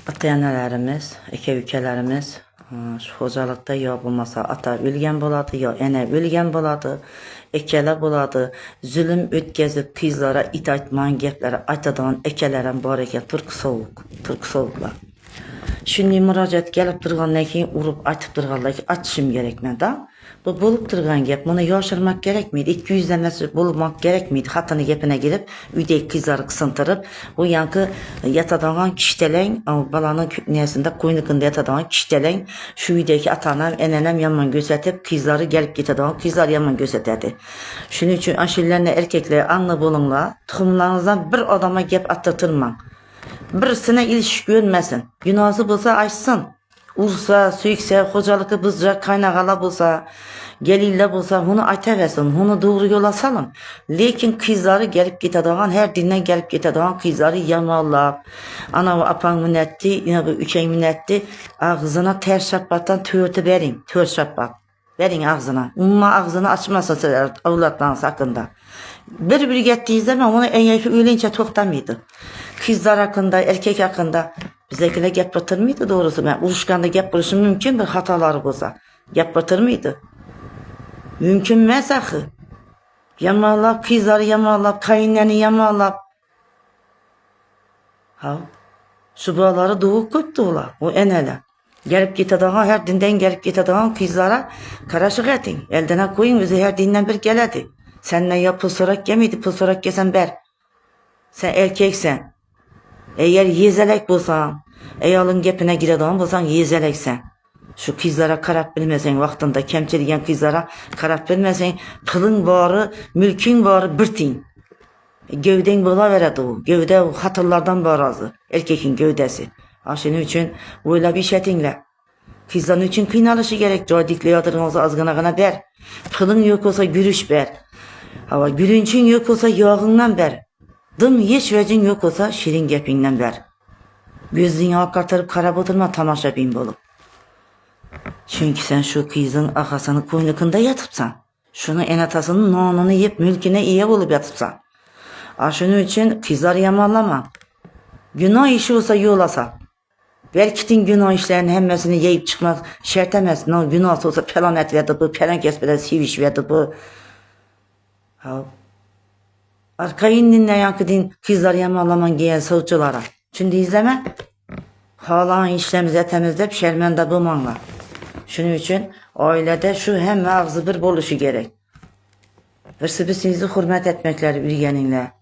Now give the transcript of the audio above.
Ata-enelerimiz, ülkelerimiz şu hocalıkta ya bulmasa ata ölgen boladı, ya ene ölgen boladı, ekeler boladı, zulüm ötkazıp kızlara itaatman geplere aytadan ekelerin var eken Türk soğuklar. Şimdi müracaat gelip durgandan keyin urup aytıp durganlar ki açışım gerekmedi. Bu bulup durgan gep, bunu yaşarmak gerekmeydi. 200 demesi bulmak gerekmeydi. Hatını gepine girip, üydeki kızları kısıntırıp, bu yankı yatadağın kişitelen, balanın niyesinde koynukunda yatadağın kişitelen, şu üydeki atanam, enenem yaman gözetip, kızları gelip gitadağın, kızlar yaman gözeterdi. Şunun için aşillerine erkekleri anlı bulunla, tuxumlarınızdan bir adama gep attırtırman. Birisine ilişki görmesin. Günahı bulsa açsın. Ursa, süykse, hocalıkı bızca, kaynağala bulsa, gelille bulsa, bunu aytaversin, bunu doğru yola salın. Lekin kızları gelip gitadağın, her dinden gelip gitadağın kızları yamallar. Ana ve apan münetti, yine bu üçen münetti, ağzına ters şapbattan törtü verin, tört şapbat. Verin ağzına. Umma ağzını açmasa sizler, avlatlarınız hakkında. Bir gittiği zaman onu en yakın öyleyince toktamaydı. Kızlar hakkında, erkek hakkında bizekine gep batır mıydı doğrusu? Ben uluşkanda gep buluşum mümkün bir hataları boza. Gep batır mıydı? Mümkün mesahı. Yamalap, kızları yamalap, kayınlarını yamalap. Ha? Şu bağları doğuk kötü ola. O enele. Gelip gitadağın, her dinden gelip gitadağın kızlara karışık etin. Eldene koyun, bize her dinden bir geledi. Sen ne ya pılsorak yemiydi, pılsorak yesen ber. Sen erkeksen. Eğer yezelek bulsan, eyalın gepine giradağın bulsan yezeleksen. Şu kızlara karap bilmesen, vaktinde kemçeligen kızlara karap bilmesen, pılın varı, mülkün varı birtin. Gövden bola veredi o. Gövde o hatırlardan barazı. Erkekin gövdesi. Aşının için öyle bir şetinle. Kızların için kıynalışı gerek. Cadikle yadırınızı azgınağına ber. Pılın yok olsa gürüş ber. Ama gülünçün yok olsa yağından ber. Dım hiç vecin yok olsa şirin gepinden ber. Gözlüğünü akartırıp kara batırma tamaşa bin bolup. Çünkü sen şu kızın akasını koynukunda yatıpsan. Şunu enatasının nonunu yiyip mülküne iyi olup yatıpsan. Aşının için kızlar yamalama. Günah işi olsa yollasa. Belkitin günah işlerinin hemmesini yiyip çıkmaz. Şertemezsin. O günah olsa pelan et verdi bu. Pelan kesmeden siviş verdi bu. Ha. Arkayın dinleyen kızın kızlar yamallaman giyen savcılara. Şimdi izleme. Halan işlerimize temizlep şermende bulmanla. Şunun için ailede şu hem ağzı bir buluşu gerek. Hırsızınızı hürmet etmekleri bir yeninle.